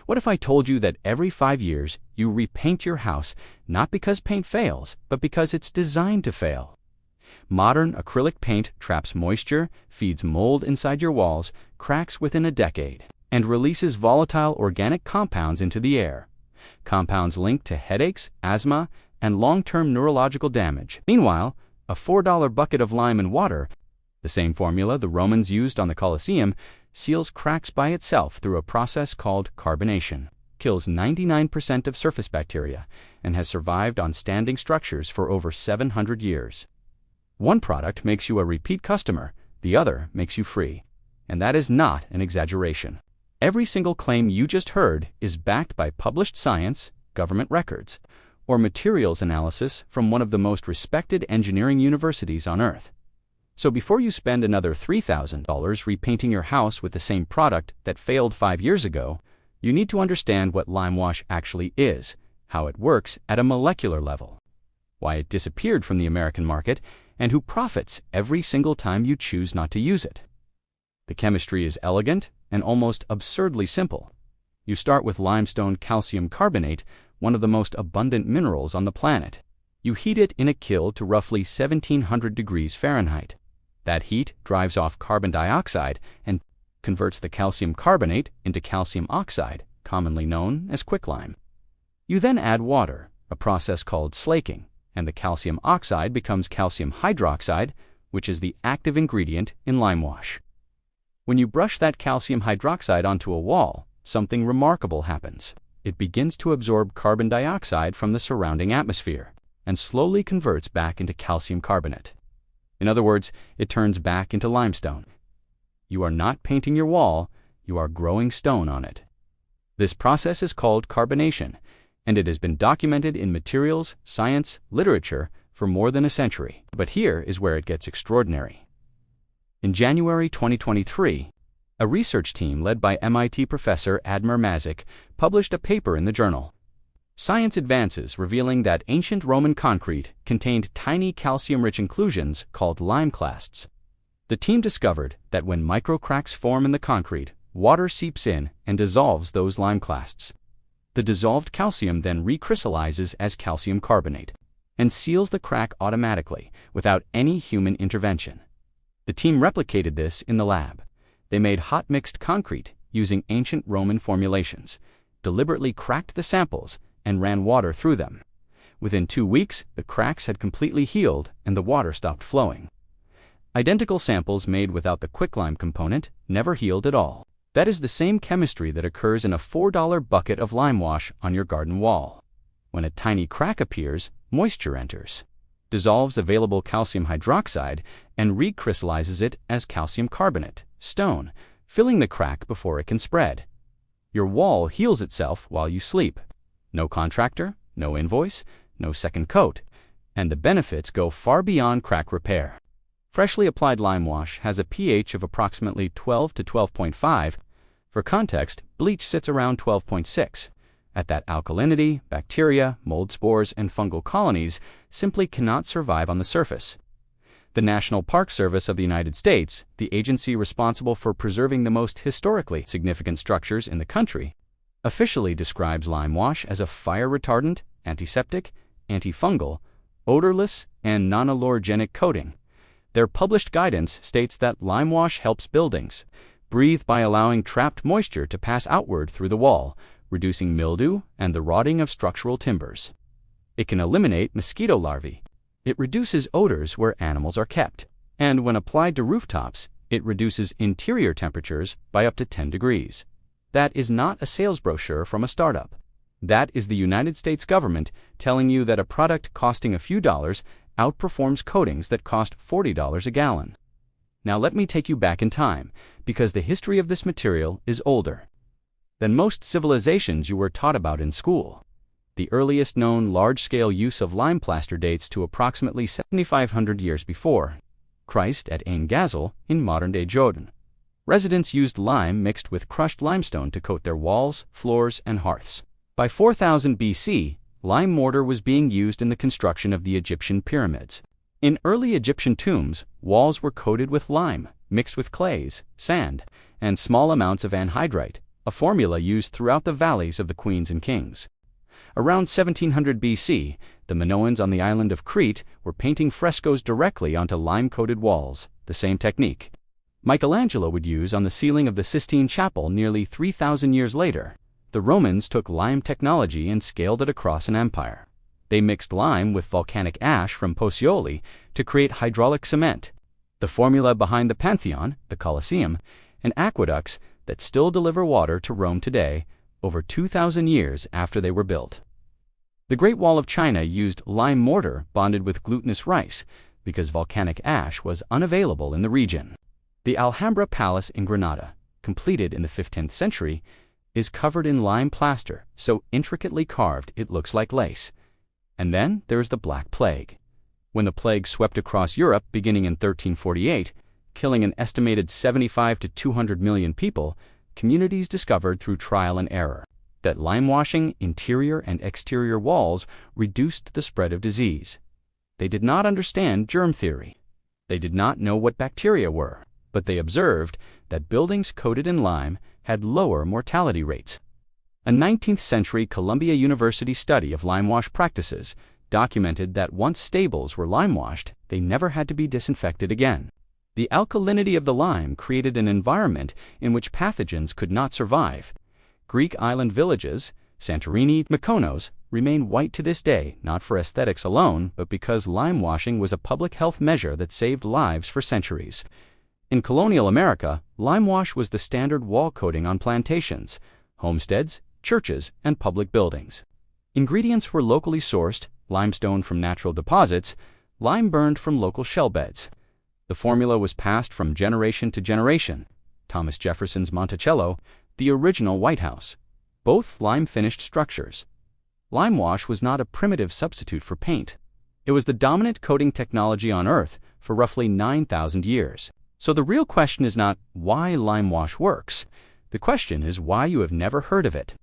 What if I told you that every 5 years you repaint your house, not because paint fails, but because it's designed to fail? Modern acrylic paint traps moisture, feeds mold inside your walls, cracks within a decade, and releases volatile organic compounds into the air. Compounds linked to headaches, asthma, and long-term neurological damage. Meanwhile, a $4 bucket of lime and water, the same formula the Romans used on the Colosseum, seals cracks by itself through a process called carbonation, kills 99% of surface bacteria, and has survived on standing structures for over 700 years. One product makes you a repeat customer, the other makes you free. And that is not an exaggeration. Every single claim you just heard is backed by published science, government records, or materials analysis from one of the most respected engineering universities on Earth. So before you spend another $3,000 repainting your house with the same product that failed 5 years ago, you need to understand what lime wash actually is, how it works at a molecular level, why it disappeared from the American market, and who profits every single time you choose not to use it. The chemistry is elegant and almost absurdly simple. You start with limestone calcium carbonate, one of the most abundant minerals on the planet. You heat it in a kiln to roughly 1700 degrees Fahrenheit. That heat drives off carbon dioxide and converts the calcium carbonate into calcium oxide, commonly known as quicklime. You then add water, a process called slaking, and the calcium oxide becomes calcium hydroxide, which is the active ingredient in lime wash. When you brush that calcium hydroxide onto a wall, something remarkable happens. It begins to absorb carbon dioxide from the surrounding atmosphere and slowly converts back into calcium carbonate. In other words, it turns back into limestone. You are not painting your wall, you are growing stone on it. This process is called carbonation, and it has been documented in materials, science, literature for more than a century. But here is where it gets extraordinary. In January 2023, a research team led by MIT professor Admir Mazik published a paper in the journal Science Advances, revealing that ancient Roman concrete contained tiny calcium-rich inclusions called limeclasts. The team discovered that when microcracks form in the concrete, water seeps in and dissolves those limeclasts. The dissolved calcium then recrystallizes as calcium carbonate and seals the crack automatically without any human intervention. The team replicated this in the lab. They made hot mixed concrete using ancient Roman formulations, deliberately cracked the samples, and ran water through them. Within 2 weeks, the cracks had completely healed and the water stopped flowing. Identical samples made without the quicklime component never healed at all. That is the same chemistry that occurs in a $4 bucket of lime wash on your garden wall. When a tiny crack appears, moisture enters, dissolves available calcium hydroxide, and recrystallizes it as calcium carbonate, stone, filling the crack before it can spread. Your wall heals itself while you sleep. No contractor, no invoice, no second coat, and the benefits go far beyond crack repair. Freshly applied lime wash has a pH of approximately 12 to 12.5. For context, bleach sits around 12.6. At that alkalinity, bacteria, mold spores, and fungal colonies simply cannot survive on the surface. The National Park Service of the United States, the agency responsible for preserving the most historically significant structures in the country, officially describes lime wash as a fire retardant, antiseptic, antifungal, odorless, and non-allergenic coating. Their published guidance states that lime wash helps buildings breathe by allowing trapped moisture to pass outward through the wall, reducing mildew and the rotting of structural timbers. It can eliminate mosquito larvae. It reduces odors where animals are kept. And when applied to rooftops, it reduces interior temperatures by up to 10 degrees. That is not a sales brochure from a startup. That is the United States government telling you that a product costing a few dollars outperforms coatings that cost $40 a gallon. Now let me take you back in time, because the history of this material is older than most civilizations you were taught about in school. The earliest known large-scale use of lime plaster dates to approximately 7,500 years before Christ at Ain Ghazal in modern-day Jordan. Residents used lime mixed with crushed limestone to coat their walls, floors, and hearths. By 4000 BC, lime mortar was being used in the construction of the Egyptian pyramids. In early Egyptian tombs, walls were coated with lime, mixed with clays, sand, and small amounts of anhydrite, a formula used throughout the valleys of the queens and kings. Around 1700 BC, the Minoans on the island of Crete were painting frescoes directly onto lime-coated walls, the same technique Michelangelo would use on the ceiling of the Sistine Chapel nearly 3,000 years later. The Romans took lime technology and scaled it across an empire. They mixed lime with volcanic ash from Pozzuoli to create hydraulic cement, the formula behind the Pantheon, the Colosseum, and aqueducts that still deliver water to Rome today, over 2,000 years after they were built. The Great Wall of China used lime mortar bonded with glutinous rice because volcanic ash was unavailable in the region. The Alhambra Palace in Granada, completed in the 15th century, is covered in lime plaster, so intricately carved it looks like lace. And then there's the Black Plague. When the plague swept across Europe beginning in 1348, killing an estimated 75 to 200 million people, communities discovered through trial and error that limewashing interior and exterior walls reduced the spread of disease. They did not understand germ theory. They did not know what bacteria were, but they observed that buildings coated in lime had lower mortality rates. A 19th century Columbia University study of limewash practices documented that once stables were limewashed, they never had to be disinfected again. The alkalinity of the lime created an environment in which pathogens could not survive. Greek island villages, Santorini, Mykonos, remain white to this day, not for aesthetics alone, but because lime washing was a public health measure that saved lives for centuries. In colonial America, limewash was the standard wall coating on plantations, homesteads, churches, and public buildings. Ingredients were locally sourced, limestone from natural deposits, lime burned from local shell beds. The formula was passed from generation to generation. Thomas Jefferson's Monticello, the original White House, both lime-finished structures. Limewash was not a primitive substitute for paint. It was the dominant coating technology on Earth for roughly 9,000 years. So the real question is not why limewash works. The question is why you have never heard of it.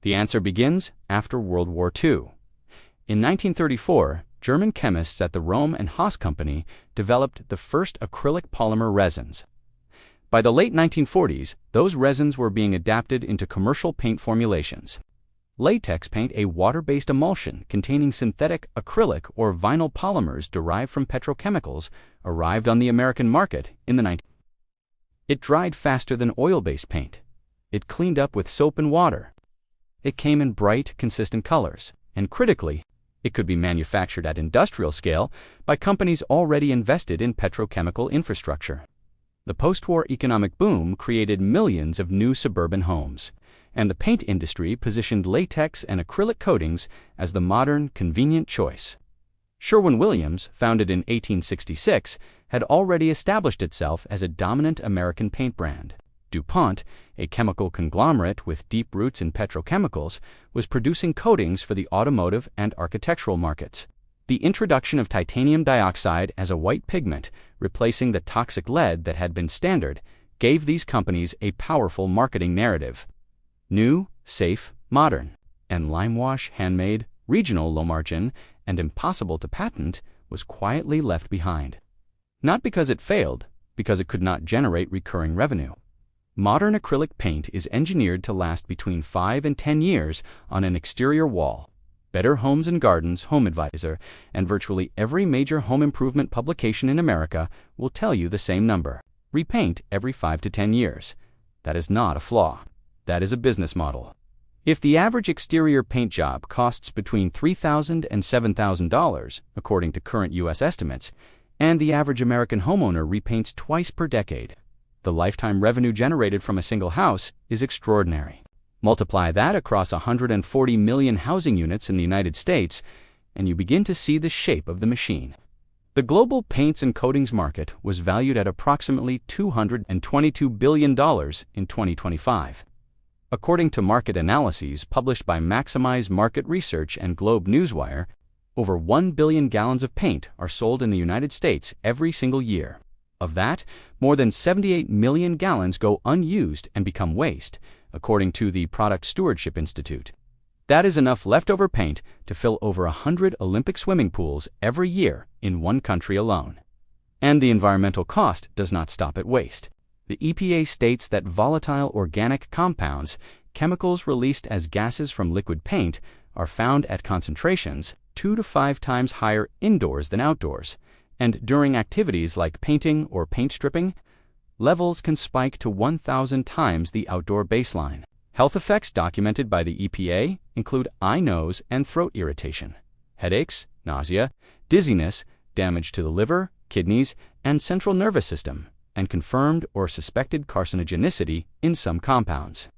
The answer begins after World War II. In 1934, German chemists at the Röhm and Haas Company developed the first acrylic polymer resins. By the late 1940s, those resins were being adapted into commercial paint formulations. Latex paint, a water-based emulsion containing synthetic acrylic or vinyl polymers derived from petrochemicals, arrived on the American market in the 19th. It dried faster than oil-based paint. It cleaned up with soap and water. It came in bright, consistent colors, and critically, it could be manufactured at industrial scale by companies already invested in petrochemical infrastructure. The post-war economic boom created millions of new suburban homes, and the paint industry positioned latex and acrylic coatings as the modern, convenient choice. Sherwin-Williams, founded in 1866, had already established itself as a dominant American paint brand. DuPont, a chemical conglomerate with deep roots in petrochemicals, was producing coatings for the automotive and architectural markets. The introduction of titanium dioxide as a white pigment, replacing the toxic lead that had been standard, gave these companies a powerful marketing narrative. New, safe, modern, and limewash, handmade, regional, low-margin, and impossible to patent, was quietly left behind. Not because it failed, because it could not generate recurring revenue. Modern acrylic paint is engineered to last between 5 and 10 years on an exterior wall. Better Homes and Gardens, Home Advisor, and virtually every major home improvement publication in America will tell you the same number. Repaint every 5 to 10 years. That is not a flaw. That is a business model. If the average exterior paint job costs between $3,000 and $7,000, according to current U.S. estimates, and the average American homeowner repaints twice per decade, the lifetime revenue generated from a single house is extraordinary. Multiply that across 140 million housing units in the United States, and you begin to see the shape of the machine. The global paints and coatings market was valued at approximately $222 billion in 2025. According to market analyses published by Maximize Market Research and Globe Newswire, over 1 billion gallons of paint are sold in the United States every single year. Of that, more than 78 million gallons go unused and become waste, according to the Product Stewardship Institute. That is enough leftover paint to fill over 100 Olympic swimming pools every year in one country alone. And the environmental cost does not stop at waste. The EPA states that volatile organic compounds, chemicals released as gases from liquid paint, are found at concentrations 2 to 5 times higher indoors than outdoors, and during activities like painting or paint stripping, levels can spike to 1,000 times the outdoor baseline. Health effects documented by the EPA include eye, nose, and throat irritation, headaches, nausea, dizziness, damage to the liver, kidneys, and central nervous system, and confirmed or suspected carcinogenicity in some compounds.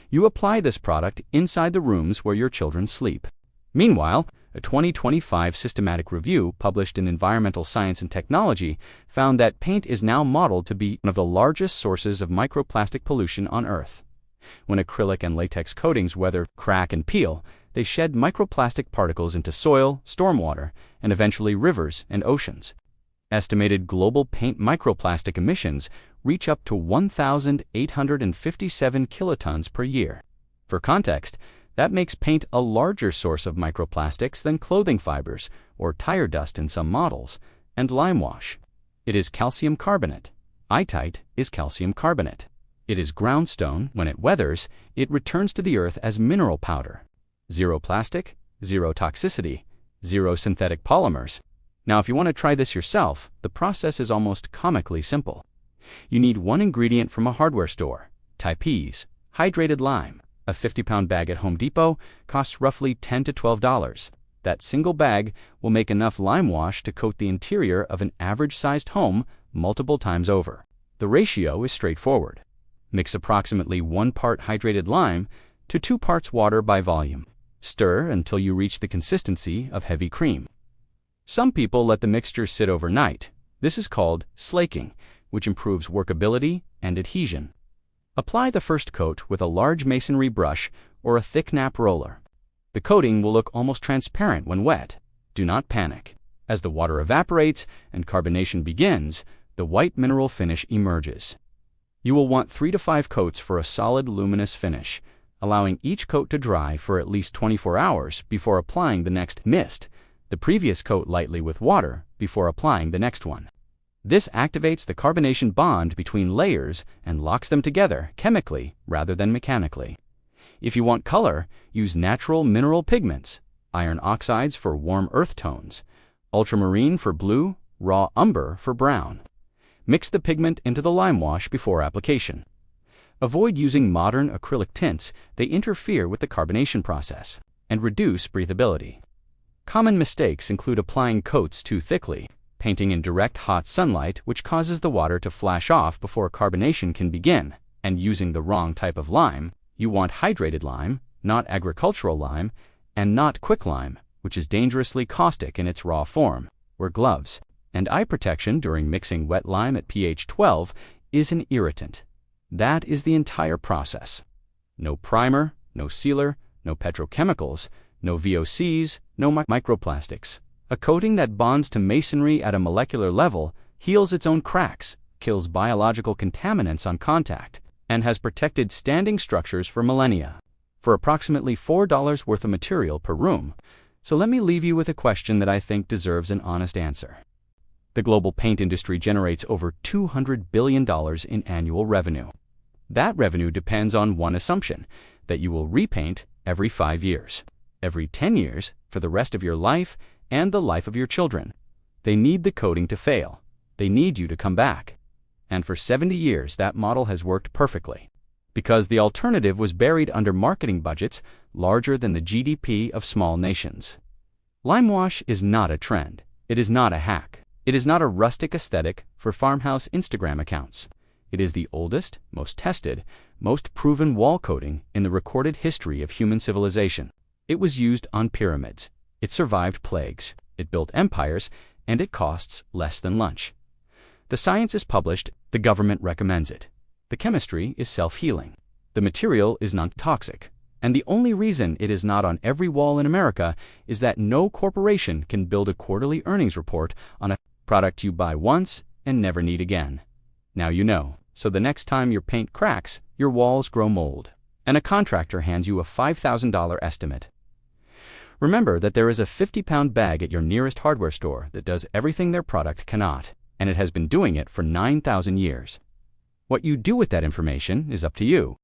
You apply this product inside the rooms where your children sleep. Meanwhile, a 2025 systematic review published in Environmental Science and Technology found that paint is now modeled to be one of the largest sources of microplastic pollution on Earth. When acrylic and latex coatings weather, crack, and peel, they shed microplastic particles into soil, stormwater, and eventually rivers and oceans. Estimated global paint microplastic emissions reach up to 1,857 kilotons per year. For context, that makes paint a larger source of microplastics than clothing fibers or tire dust in some models, and lime wash. It is calcium carbonate. Aitite is calcium carbonate. It is groundstone. When it weathers, it returns to the earth as mineral powder. Zero plastic, zero toxicity, zero synthetic polymers. Now, if you want to try this yourself, the process is almost comically simple. You need one ingredient from a hardware store, Typees, hydrated lime. A 50-pound bag at Home Depot costs roughly $10 to $12. That single bag will make enough lime wash to coat the interior of an average-sized home multiple times over. The ratio is straightforward. Mix approximately 1 part hydrated lime to 2 parts water by volume. Stir until you reach the consistency of heavy cream. Some people let the mixture sit overnight. This is called slaking, which improves workability and adhesion. Apply the first coat with a large masonry brush or a thick nap roller. The coating will look almost transparent when wet. Do not panic. As the water evaporates and carbonation begins, the white mineral finish emerges. You will want 3 to 5 coats for a solid luminous finish, allowing each coat to dry for at least 24 hours before applying the next. Mist the previous coat lightly with water before applying the next one. This activates the carbonation bond between layers and locks them together chemically rather than mechanically. If you want color, use natural mineral pigments, iron oxides for warm earth tones, ultramarine for blue, raw umber for brown. Mix the pigment into the lime wash before application. Avoid using modern acrylic tints. They interfere with the carbonation process and reduce breathability. Common mistakes include applying coats too thickly, painting in direct hot sunlight which causes the water to flash off before carbonation can begin, and using the wrong type of lime. You want hydrated lime, not agricultural lime, and not quicklime, which is dangerously caustic in its raw form. Wear gloves. And eye protection during mixing wet lime at pH 12 is an irritant. That is the entire process. No primer, no sealer, no petrochemicals, no VOCs, no microplastics. A coating that bonds to masonry at a molecular level, heals its own cracks, kills biological contaminants on contact, and has protected standing structures for millennia. For approximately $4 worth of material per room. So let me leave you with a question that I think deserves an honest answer. The global paint industry generates over $200 billion in annual revenue. That revenue depends on one assumption, that you will repaint every 5 years, every 10 years for the rest of your life and the life of your children. They need the coating to fail. They need you to come back. And for 70 years that model has worked perfectly, because the alternative was buried under marketing budgets larger than the GDP of small nations. Lime wash is not a trend. It is not a hack. It is not a rustic aesthetic for farmhouse Instagram accounts. It is the oldest, most tested, most proven wall coating in the recorded history of human civilization. It was used on pyramids. It survived plagues. It built empires, and it costs less than lunch. The science is published. The government recommends it. The chemistry is self-healing. The material is non-toxic. And the only reason it is not on every wall in America is that no corporation can build a quarterly earnings report on a product you buy once and never need again. Now you know. So the next time your paint cracks, your walls grow mold, and a contractor hands you a $5,000 estimate, remember that there is a 50-pound bag at your nearest hardware store that does everything their product cannot, and it has been doing it for 9,000 years. What you do with that information is up to you.